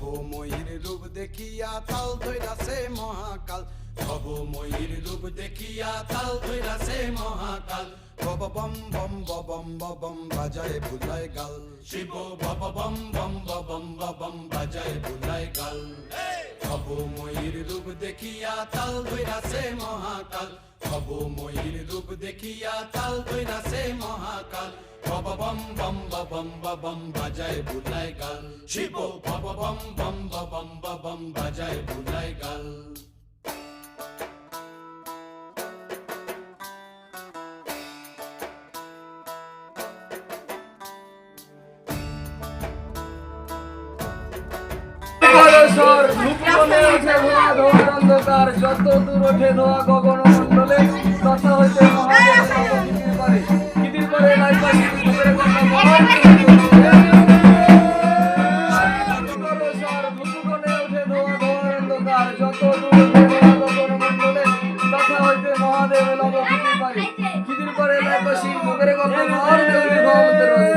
ভবময়ীর রূপ দেখিয়া তাল ধইরাছে মহাকাল, ভবময়ীর রূপ দেখিয়া তাল ধইরাছে মহাকাল। বব বম বম বম বম বাজায় বুলায় গাল, শিব বব বম বম বম বম বাজায় বুলায় গাল। ভবময়ীর রূপ দেখিয়া তাল ধইরাছে মহাকাল, ভবময়ীর রূপ দেখিয়া তাল ধইরাছে মহাকাল। বব বম বম বম বাজায় বুলায় গাল, শিব বব বম বম বম বাজায় বুলায় গাল। অন্ধকার যত দূর ওঠে ধোয়া গগন মন্ডলে তত হইতে মহাদেব নবগীতির পারে গীতির পরে নাইপাশি দুপুরে কন্যা উঠে ধোয়া ধোয়ার অন্ধকার যত দূর ওঠে ধোয়া গগন মন্ডলে তথা হইতে মহাদেব নবগীতির পারে গীতির পরে নাইপাশি দুপুরে কন্যা